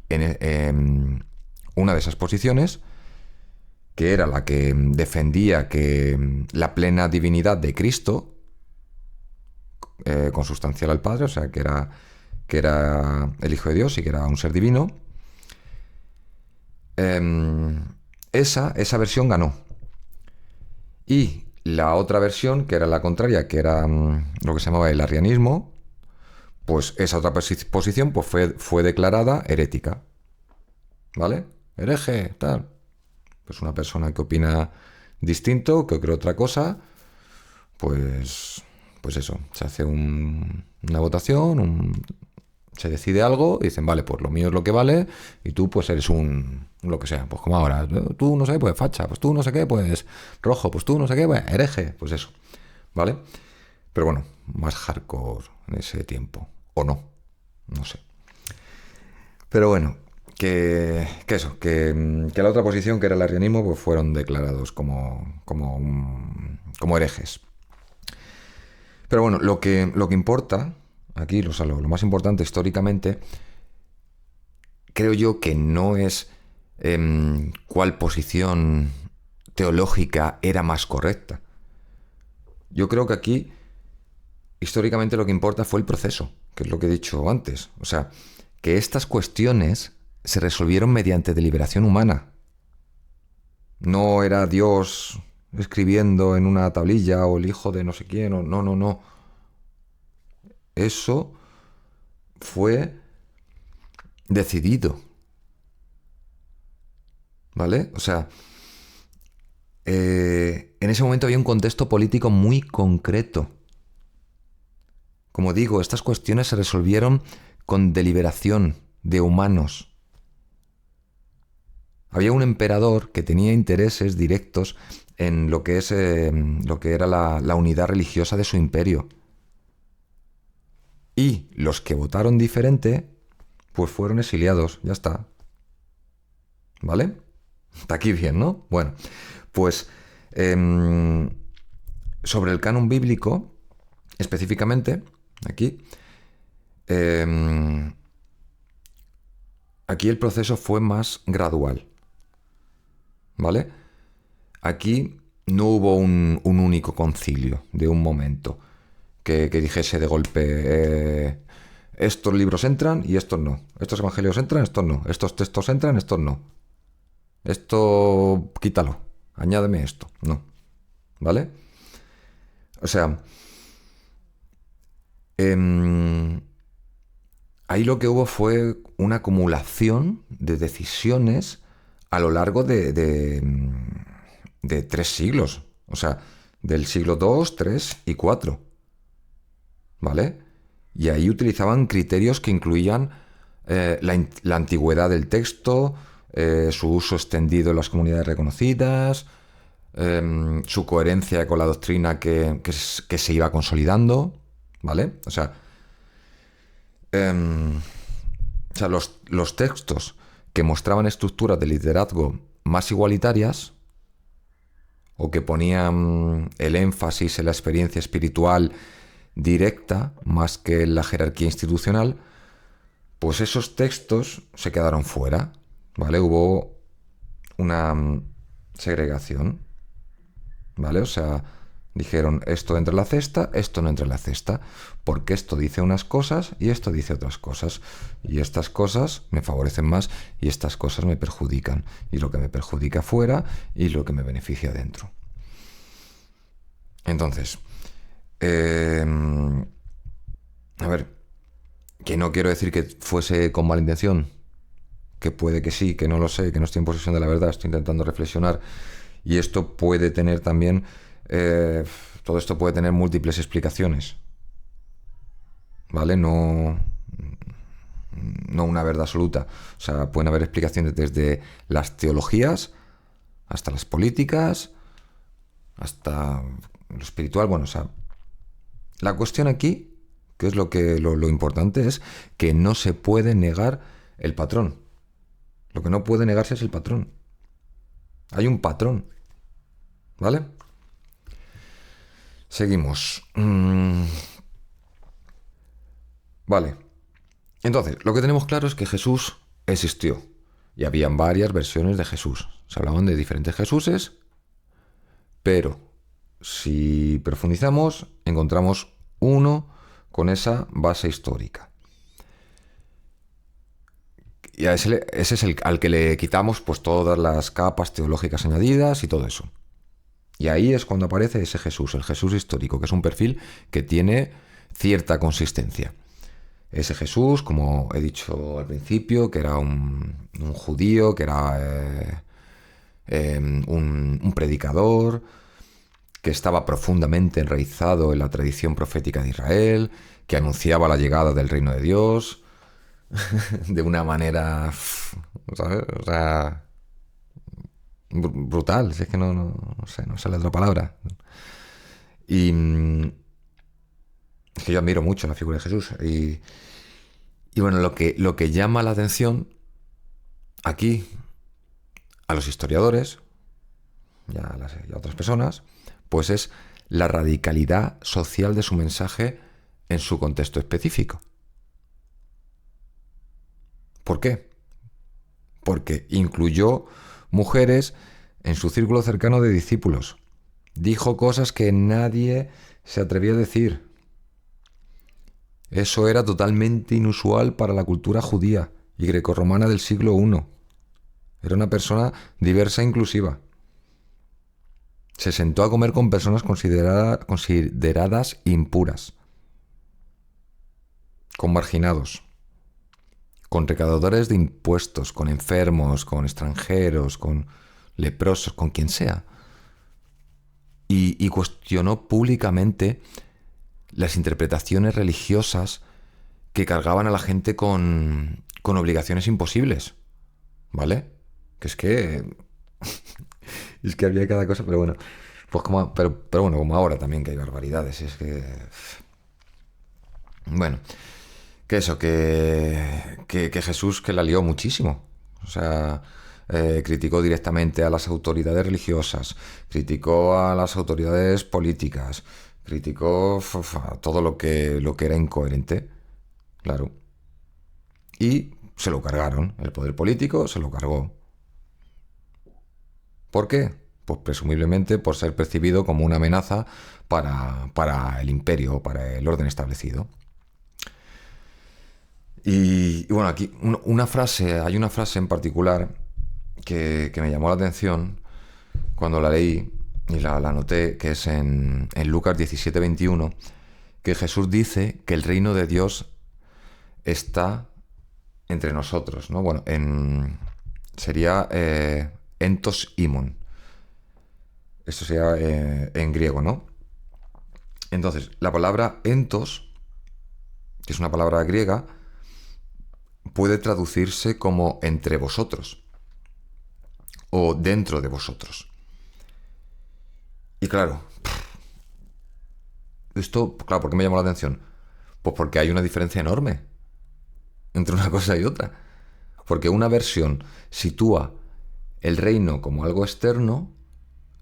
una de esas posiciones, que era la que defendía que la plena divinidad de Cristo, consustancial al Padre, o sea, que era el Hijo de Dios y que era un ser divino, esa versión ganó. Y la otra versión, que era la contraria, que era lo que se llamaba el arrianismo, pues esa otra posición pues fue declarada herética. ¿Vale? Hereje, tal. Pues una persona que opina distinto, que cree otra cosa, pues eso, se hace una votación, se decide algo y dicen, vale, pues lo mío es lo que vale y tú pues eres lo que sea, pues como ahora, tú no sé, pues facha, pues tú no sé qué, pues rojo, pues tú no sé qué, pues hereje, pues eso, ¿vale? Pero bueno, más hardcore en ese tiempo, o no sé. Pero bueno, que la otra posición, que era el arrianismo, pues fueron declarados como herejes. Pero bueno, lo que importa aquí, o sea, lo más importante históricamente, creo yo que no es cuál posición teológica era más correcta. Yo creo que aquí, históricamente, lo que importa fue el proceso, que es lo que he dicho antes. O sea, que estas cuestiones se resolvieron mediante deliberación humana. No era Dios escribiendo en una tablilla o el hijo de no sé quién, o no. Eso fue decidido. ¿Vale? O sea, en ese momento había un contexto político muy concreto. Como digo, estas cuestiones se resolvieron con deliberación de humanos. Había un emperador que tenía intereses directos en lo que era la unidad religiosa de su imperio. Y los que votaron diferente, pues fueron exiliados, ya está. ¿Vale? Está aquí bien, ¿no? Bueno, pues sobre el canon bíblico, específicamente, aquí el proceso fue más gradual. ¿Vale? Aquí no hubo un único concilio de un momento que dijese de golpe estos libros entran y estos no. Estos evangelios entran, estos no. Estos textos entran, estos no. Esto quítalo. Añádeme esto. No. ¿Vale? O sea, ahí lo que hubo fue una acumulación de decisiones a lo largo de 3 siglos. O sea, del siglo II, III y IV. ¿Vale? Y ahí utilizaban criterios que incluían la antigüedad del texto, su uso extendido en las comunidades reconocidas, su coherencia con la doctrina que se iba consolidando, ¿vale? O sea, los textos que mostraban estructuras de liderazgo más igualitarias o que ponían el énfasis en la experiencia espiritual directa más que en la jerarquía institucional, pues esos textos se quedaron fuera, ¿vale? Hubo una segregación, ¿vale? O sea, dijeron, esto entra en la cesta, esto no entra en la cesta, porque esto dice unas cosas y esto dice otras cosas. Y estas cosas me favorecen más y estas cosas me perjudican. Y lo que me perjudica fuera y lo que me beneficia dentro. Entonces, a ver, que no quiero decir que fuese con mala intención, que puede que sí, que no lo sé, que no estoy en posesión de la verdad, estoy intentando reflexionar. Y esto puede tener también, todo esto puede tener múltiples explicaciones, ¿vale? No una verdad absoluta. O sea, pueden haber explicaciones desde las teologías hasta las políticas, hasta lo espiritual. Bueno, o sea, la cuestión aquí, que es lo importante, es que no se puede negar el patrón. Lo que no puede negarse es el patrón. Hay un patrón, ¿vale? Seguimos. Vale. Entonces, lo que tenemos claro es que Jesús existió. Y habían varias versiones de Jesús. Se hablaban de diferentes Jesuses, pero si profundizamos, encontramos uno con esa base histórica. Y a ese es al que le quitamos pues todas las capas teológicas añadidas y todo eso. Y ahí es cuando aparece ese Jesús, el Jesús histórico, que es un perfil que tiene cierta consistencia. Ese Jesús, como he dicho al principio, que era un judío, que era un predicador, que estaba profundamente enraizado en la tradición profética de Israel, que anunciaba la llegada del reino de Dios de una manera, ¿sabes? O sea, brutal, si es que no sé, no sale otra palabra. Y es que yo admiro mucho la figura de Jesús. Y bueno, lo que llama la atención aquí a los historiadores y a otras personas, pues es la radicalidad social de su mensaje en su contexto específico. ¿Por qué? Porque incluyó mujeres en su círculo cercano de discípulos. Dijo cosas que nadie se atrevía a decir. Eso era totalmente inusual para la cultura judía y grecorromana del siglo I. Era una persona diversa e inclusiva. Se sentó a comer con personas consideradas impuras, con marginados, con recaudadores de impuestos, con enfermos, con extranjeros, con leprosos, con quien sea. Y cuestionó públicamente las interpretaciones religiosas que cargaban a la gente con obligaciones imposibles, ¿vale? Que es que es que había cada cosa, pero bueno, pues pero bueno, como ahora también que hay barbaridades, es que bueno, que eso, que Jesús que la lió muchísimo, o sea, criticó directamente a las autoridades religiosas, criticó a las autoridades políticas, criticó todo lo que era incoherente, claro. Y se lo cargaron, el poder político se lo cargó. ¿Por qué? Pues presumiblemente por ser percibido como una amenaza para el imperio, para el orden establecido. Y bueno, aquí hay una frase en particular que me llamó la atención cuando la leí y la anoté, que es en Lucas 17:21, que Jesús dice que el reino de Dios está entre nosotros, ¿no? Bueno, sería entos imon. Esto sería en griego, ¿no? Entonces, la palabra entos, que es una palabra griega, puede traducirse como entre vosotros o dentro de vosotros. Y claro, esto, claro, ¿por qué me llamó la atención? Pues porque hay una diferencia enorme entre una cosa y otra. Porque una versión sitúa el reino como algo externo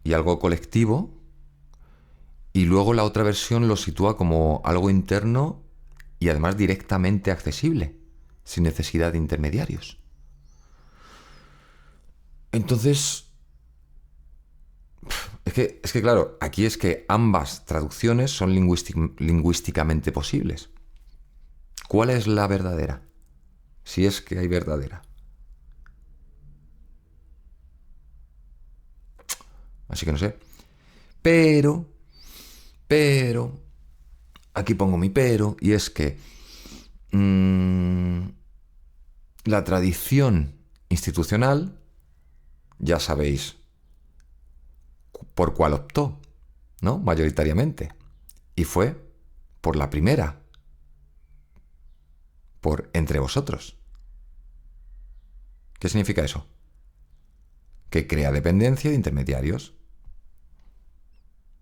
y algo colectivo, y luego la otra versión lo sitúa como algo interno y además directamente accesible, sin necesidad de intermediarios. Entonces, es que claro, aquí es que ambas traducciones son lingüísticamente posibles. ¿Cuál es la verdadera? Si es que hay verdadera. Así que no sé. Pero, pero, aquí pongo mi pero, y es que la tradición institucional, ya sabéis por cuál optó, ¿no? Mayoritariamente. Y fue por la primera, por entre vosotros. ¿Qué significa eso? Que crea dependencia de intermediarios.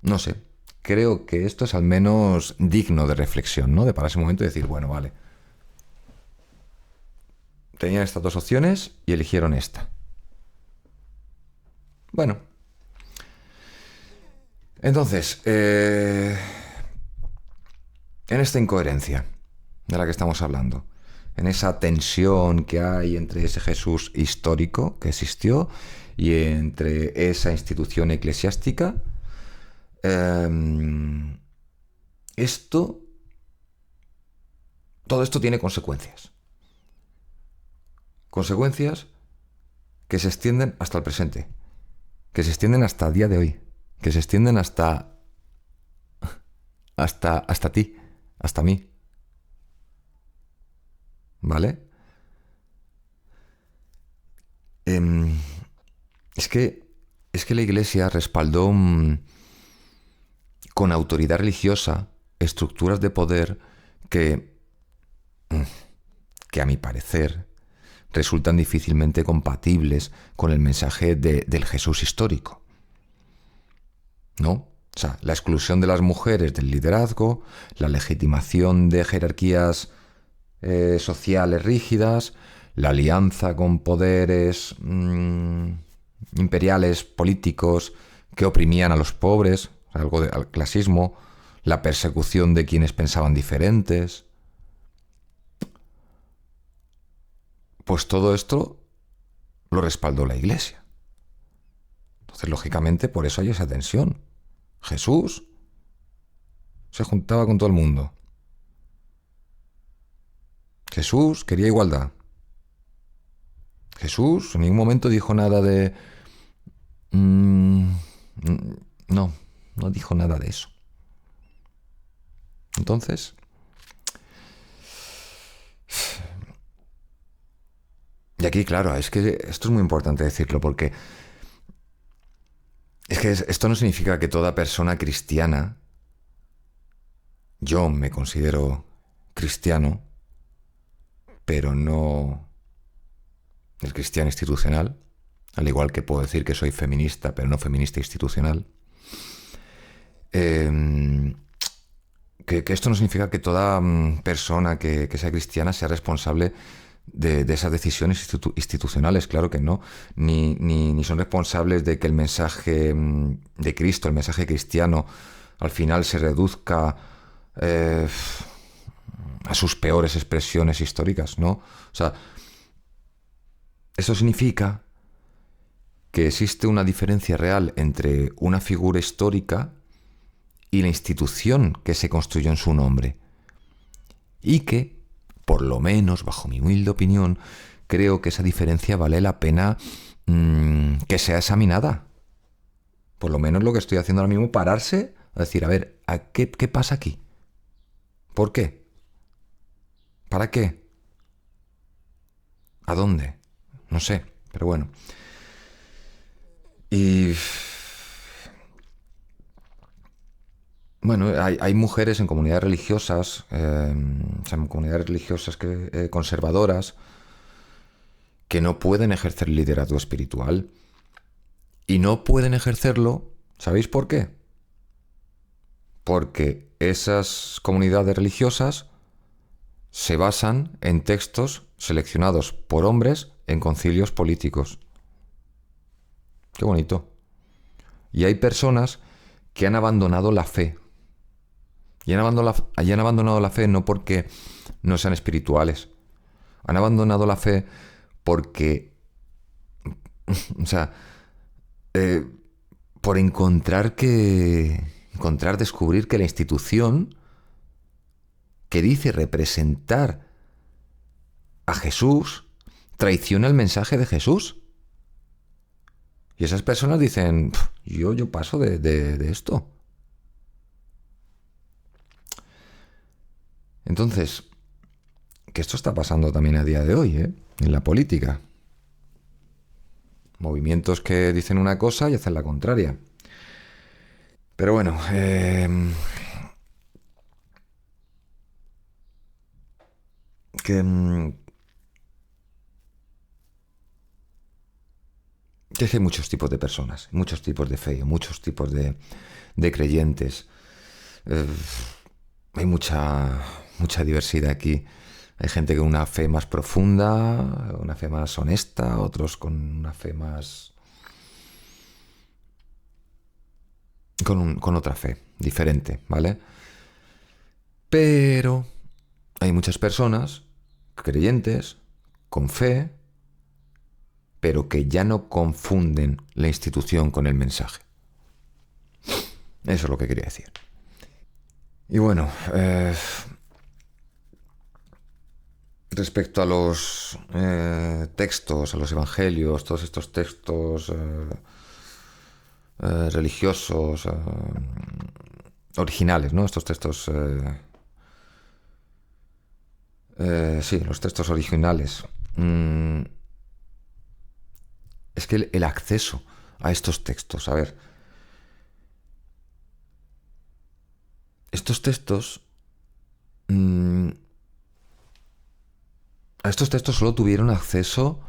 No sé. Creo que esto es al menos digno de reflexión, ¿no? De pararse un momento y decir, bueno, vale. Tenían estas dos opciones y eligieron esta. Bueno. Entonces, en esta incoherencia de la que estamos hablando, en esa tensión que hay entre ese Jesús histórico que existió y entre esa institución eclesiástica, todo esto tiene consecuencias. Consecuencias que se extienden hasta el presente, que se extienden hasta el día de hoy, que se extienden hasta ti, hasta mí. ¿Vale? Es que la Iglesia respaldó con autoridad religiosa estructuras de poder que a mi parecer resultan difícilmente compatibles con el mensaje del Jesús histórico. ¿No? O sea, la exclusión de las mujeres del liderazgo, la legitimación de jerarquías sociales rígidas, la alianza con poderes imperiales políticos que oprimían a los pobres, algo al clasismo, la persecución de quienes pensaban diferentes. Pues todo esto lo respaldó la Iglesia. Entonces, lógicamente, por eso hay esa tensión. Jesús se juntaba con todo el mundo. Jesús quería igualdad. Jesús en ningún momento dijo nada de... no dijo nada de eso. Entonces... Y aquí, claro, es que esto es muy importante decirlo porque es que esto no significa que toda persona cristiana, yo me considero cristiano, pero no el cristiano institucional, al igual que puedo decir que soy feminista, pero no feminista institucional, que esto no significa que toda persona que sea cristiana sea responsable de esas decisiones institucionales, claro que no, ni son responsables de que el mensaje de Cristo, el mensaje cristiano, al final se reduzca a sus peores expresiones históricas, ¿no? O sea, eso significa que existe una diferencia real entre una figura histórica y la institución que se construyó en su nombre, y que por lo menos, bajo mi humilde opinión, creo que esa diferencia vale la pena que sea examinada. Por lo menos lo que estoy haciendo ahora mismo, pararse a decir, a ver, ¿qué pasa aquí? ¿Por qué? ¿Para qué? ¿A dónde? No sé, pero bueno. Y bueno, hay mujeres en comunidades religiosas, conservadoras, que no pueden ejercer liderazgo espiritual. Y no pueden ejercerlo, ¿sabéis por qué? Porque esas comunidades religiosas se basan en textos seleccionados por hombres en concilios políticos. Qué bonito. Y hay personas que han abandonado la fe. Y han abandonado la fe no porque no sean espirituales. Han abandonado la fe porque, o sea, por descubrir que la institución que dice representar a Jesús traiciona el mensaje de Jesús. Y esas personas dicen, yo paso de esto. Entonces, que esto está pasando también a día de hoy, en la política. Movimientos que dicen una cosa y hacen la contraria. Pero bueno, que hay muchos tipos de personas, muchos tipos de fe, muchos tipos de creyentes. Hay mucha diversidad aquí. Hay gente con una fe más profunda, una fe más honesta, otros con una fe más... con otra fe, diferente, ¿vale? Pero hay muchas personas, creyentes, con fe, pero que ya no confunden la institución con el mensaje. Eso es lo que quería decir. Y bueno, respecto a los textos, a los evangelios, todos estos textos religiosos originales, ¿no? Estos textos... sí, los textos originales. Es que el acceso a estos textos, a ver, estos textos... a estos textos solo tuvieron acceso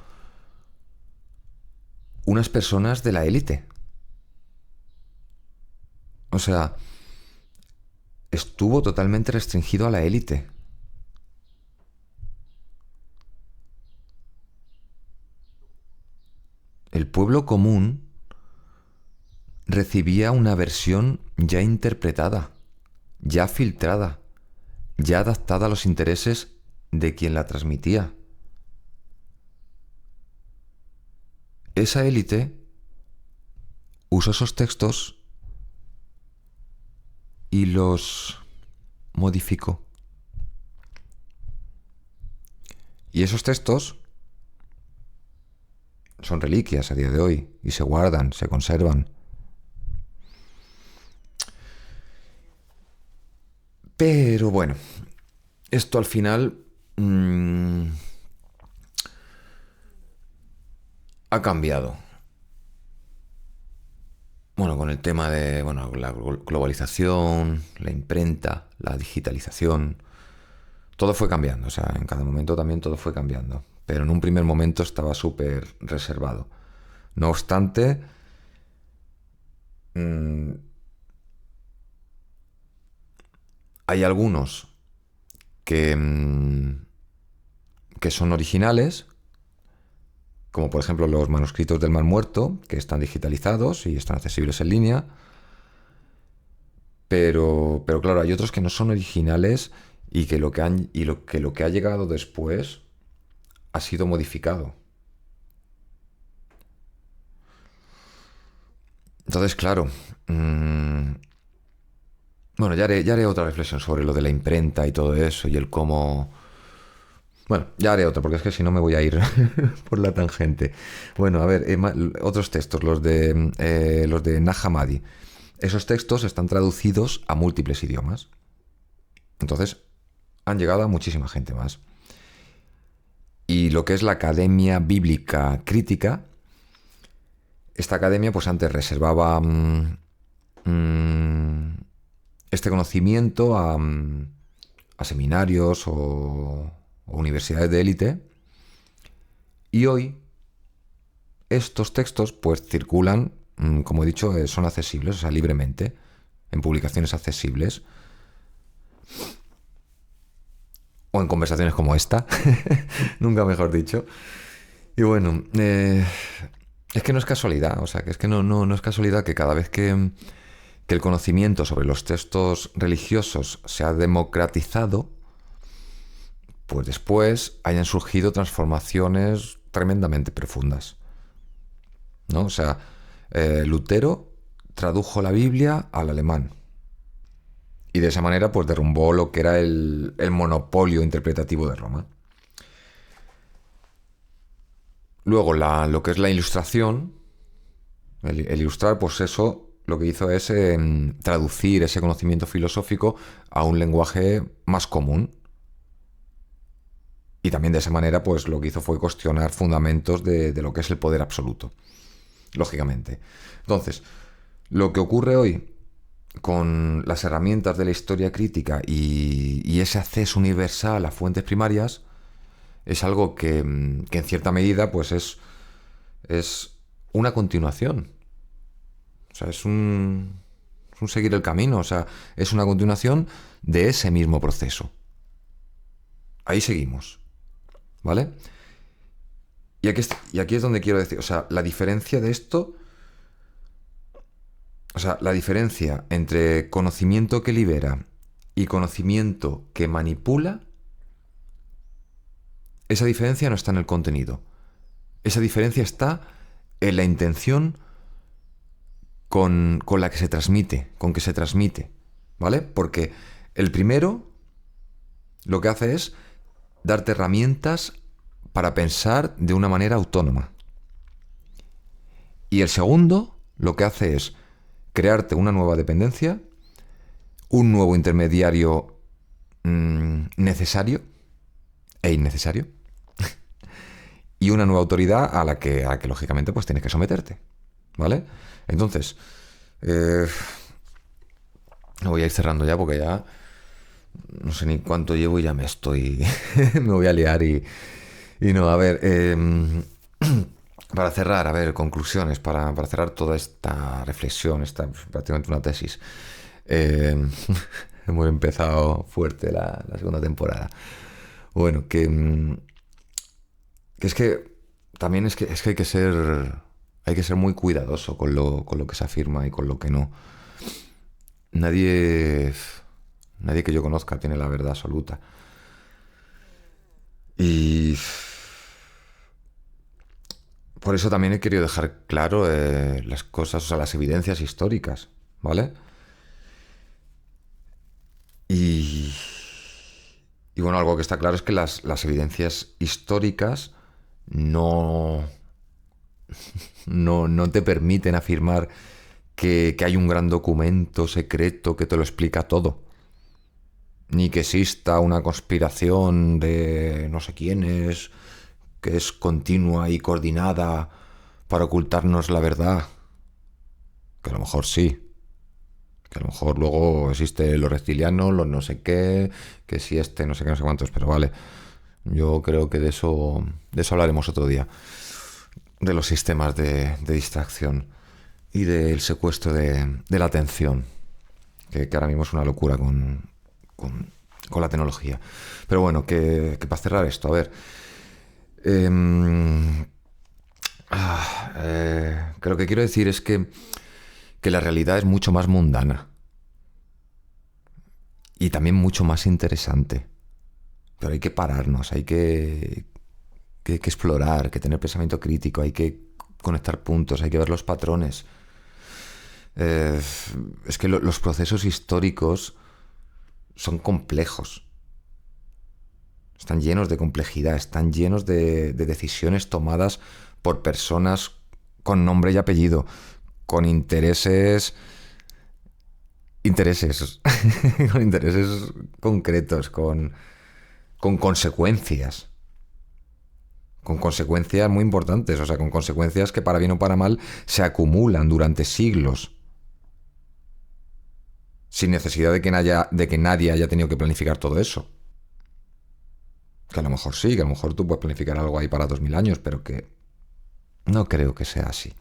unas personas de la élite. O sea, estuvo totalmente restringido a la élite. El pueblo común recibía una versión ya interpretada, ya filtrada, ya adaptada a los intereses de quien la transmitía. Esa élite usó esos textos y los modificó. Y esos textos son reliquias a día de hoy y se guardan, se conservan. Pero bueno, esto al final ha cambiado. Bueno, con el tema de la globalización, la imprenta, la digitalización, todo fue cambiando. O sea, en cada momento también todo fue cambiando. Pero en un primer momento estaba súper reservado. No obstante, hay algunos que son originales, como por ejemplo los manuscritos del Mar Muerto, que están digitalizados y están accesibles en línea. Pero claro, hay otros que no son originales y que lo que ha llegado después ha sido modificado. Entonces, claro, bueno, ya haré otra reflexión sobre lo de la imprenta y todo eso y el cómo Bueno, ya haré otro, porque es que si no me voy a ir por la tangente. Bueno, a ver, otros textos, los de Nag Hammadi. Esos textos están traducidos a múltiples idiomas. Entonces, han llegado a muchísima gente más. Y lo que es la Academia Bíblica Crítica, esta academia pues antes reservaba este conocimiento a seminarios o universidades de élite, y hoy estos textos pues circulan, como he dicho, son accesibles, o sea, libremente, en publicaciones accesibles, o en conversaciones como esta, nunca mejor dicho. Y bueno, es que no es casualidad, o sea, que es que no es casualidad que cada vez que el conocimiento sobre los textos religiosos se ha democratizado, pues después hayan surgido transformaciones tremendamente profundas, ¿no? O sea, Lutero tradujo la Biblia al alemán y de esa manera pues derrumbó lo que era el monopolio interpretativo de Roma. Luego lo que es la ilustración, el ilustrar, pues eso lo que hizo es traducir ese conocimiento filosófico a un lenguaje más común. Y también de esa manera, pues lo que hizo fue cuestionar fundamentos de lo que es el poder absoluto, lógicamente. Entonces, lo que ocurre hoy con las herramientas de la historia crítica y ese acceso universal a fuentes primarias es algo que en cierta medida pues es una continuación. O sea, es un seguir el camino. O sea, es una continuación de ese mismo proceso. Ahí seguimos. ¿Vale? Y aquí es donde quiero decir, o sea, la diferencia de esto, o sea, la diferencia entre conocimiento que libera y conocimiento que manipula, esa diferencia no está en el contenido. Esa diferencia está en la intención con la que se transmite, con que se transmite, ¿vale? Porque el primero lo que hace es darte herramientas para pensar de una manera autónoma. Y el segundo lo que hace es crearte una nueva dependencia, un nuevo intermediario necesario e innecesario, y una nueva autoridad a la que lógicamente pues tienes que someterte, ¿vale? Entonces, lo voy a ir cerrando ya porque ya no sé ni cuánto llevo y ya me voy a liar y no, a ver, para cerrar, a ver, conclusiones, para cerrar toda esta reflexión, esta prácticamente una tesis. Hemos empezado fuerte la segunda temporada. Bueno, que es que también es que hay que ser muy cuidadoso con lo que se afirma y con lo que no. Nadie que yo conozca tiene la verdad absoluta. Y por eso también he querido dejar claro las cosas, o sea, las evidencias históricas, ¿vale? Y, y bueno, algo que está claro es que las evidencias históricas no, no te permiten afirmar que hay un gran documento secreto que te lo explica todo. Ni que exista una conspiración de no sé quiénes, que es continua y coordinada para ocultarnos la verdad. Que a lo mejor sí. Que a lo mejor luego existe los reptilianos, los no sé qué, que si no sé qué, no sé cuántos, pero vale. Yo creo que de eso hablaremos otro día. De los sistemas de distracción y del secuestro de la atención. Que ahora mismo es una locura con la tecnología. Pero bueno, que para cerrar esto, a ver. Que lo que quiero decir es que la realidad es mucho más mundana y también mucho más interesante. Pero hay que pararnos, hay que explorar, que tener pensamiento crítico, hay que conectar puntos, hay que ver los patrones. Es que los procesos históricos son complejos. están llenos de complejidad, están llenos de decisiones tomadas por personas con nombre y apellido, con intereses, con intereses concretos, con consecuencias. Con consecuencias muy importantes, o sea, con consecuencias que para bien o para mal se acumulan durante siglos, sin necesidad de que nadie haya tenido que planificar todo eso. Que a lo mejor sí, que a lo mejor tú puedes planificar algo ahí para 2000 años, pero que no creo que sea así.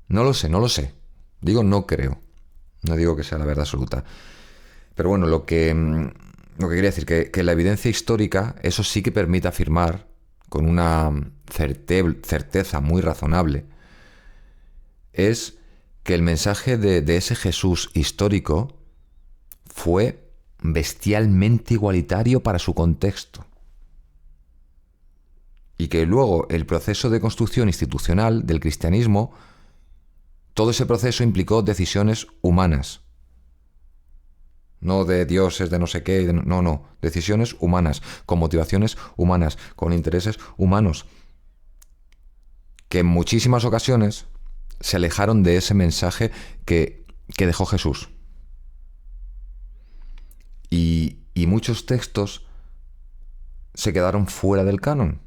No lo sé, no lo sé. Digo no creo. No digo que sea la verdad absoluta. Pero bueno, lo que quería decir, que la evidencia histórica, eso sí que permite afirmar con una certeza muy razonable, es que el mensaje de ese Jesús histórico fue bestialmente igualitario para su contexto. Y que luego el proceso de construcción institucional del cristianismo, todo ese proceso implicó decisiones humanas. No de dioses, de no sé qué, no. Decisiones humanas, con motivaciones humanas, con intereses humanos, que en muchísimas ocasiones se alejaron de ese mensaje que dejó Jesús. Y muchos textos se quedaron fuera del canon,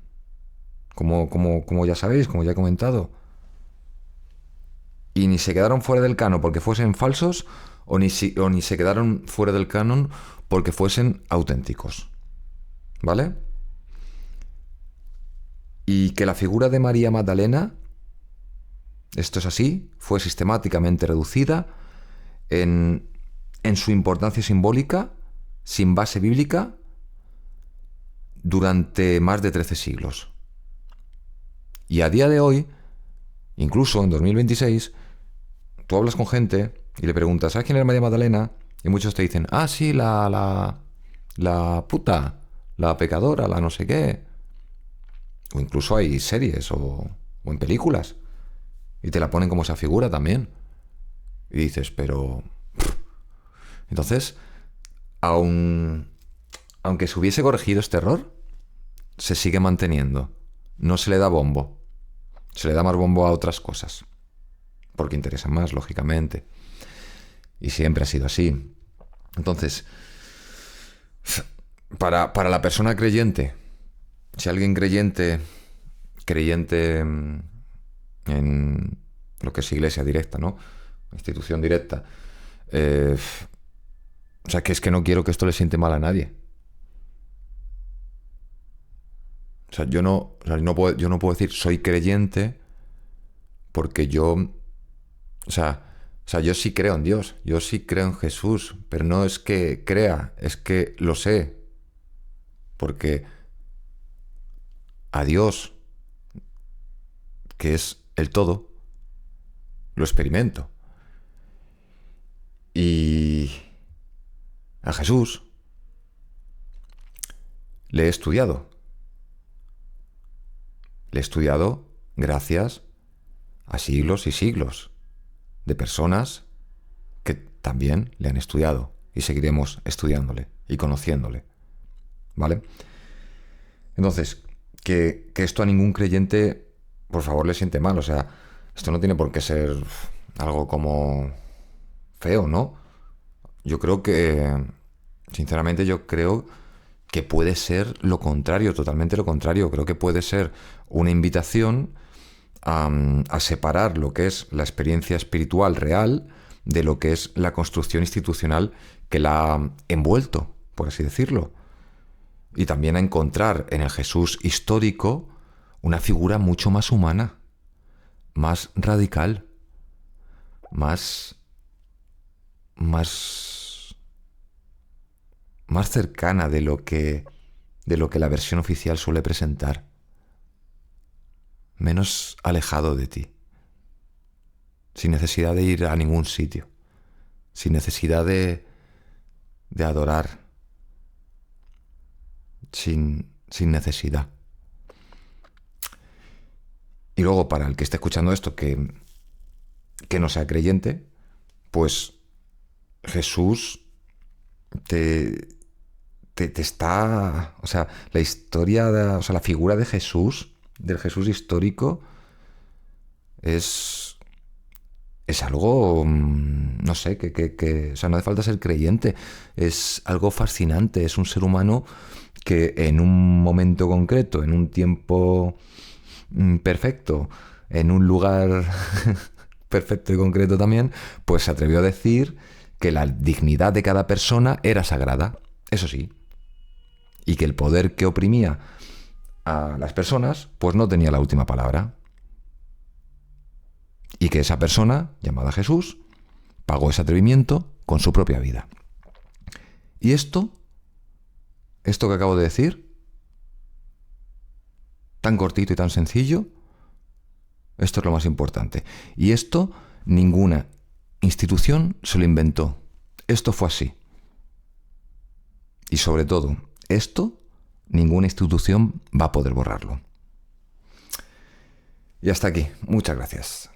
como ya sabéis, como ya he comentado. Y ni se quedaron fuera del canon porque fuesen falsos, o ni se quedaron fuera del canon porque fuesen auténticos. ¿Vale? Y que la figura de María Magdalena, esto es así, fue sistemáticamente reducida en su importancia simbólica, sin base bíblica, durante más de 13 siglos. Y a día de hoy, incluso en 2026, tú hablas con gente y le preguntas, ¿sabes quién era María Magdalena? Y muchos te dicen, ah, sí, la puta, la pecadora, la no sé qué. O incluso hay series o en películas. Y te la ponen como esa figura también. Y dices, pero... Entonces, aunque se hubiese corregido este error, se sigue manteniendo. No se le da bombo. Se le da más bombo a otras cosas. Porque interesan más, lógicamente. Y siempre ha sido así. Entonces, para la persona creyente, si alguien creyente en lo que es iglesia directa, ¿no? Institución directa. O sea, que es que no quiero que esto le siente mal a nadie. O sea, yo no puedo decir soy creyente porque yo sí creo en Dios, yo sí creo en Jesús, pero no es que crea, es que lo sé. Porque a Dios, que es el todo, lo experimento. Y a Jesús le he estudiado. Le he estudiado gracias a siglos y siglos de personas que también le han estudiado y seguiremos estudiándole y conociéndole. ¿Vale? Entonces, que esto a ningún creyente, por favor, le siente mal. O sea, esto no tiene por qué ser algo como feo, ¿no? Yo creo que, sinceramente, que puede ser lo contrario, totalmente lo contrario. Creo que puede ser una invitación a separar lo que es la experiencia espiritual real de lo que es la construcción institucional que la ha envuelto, por así decirlo. Y también a encontrar en el Jesús histórico una figura mucho más humana, más radical, más cercana de lo que la versión oficial suele presentar, menos alejado de ti, sin necesidad de ir a ningún sitio, sin necesidad de adorar, sin necesidad. Y luego, para el que esté escuchando esto que no sea creyente, pues Jesús te te está... O sea, la historia, o sea, la figura de Jesús, del Jesús histórico, es algo, no sé, o sea, no hace falta ser creyente, es algo fascinante, es un ser humano que en un momento concreto, en un tiempo perfecto, en un lugar perfecto y concreto también, pues se atrevió a decir que la dignidad de cada persona era sagrada, eso sí, y que el poder que oprimía a las personas, pues no tenía la última palabra. Y que esa persona, llamada Jesús, pagó ese atrevimiento con su propia vida. Y esto que acabo de decir, tan cortito y tan sencillo, esto es lo más importante. Y esto ninguna institución se lo inventó. Esto fue así. Y sobre todo, esto ninguna institución va a poder borrarlo. Y hasta aquí. Muchas gracias.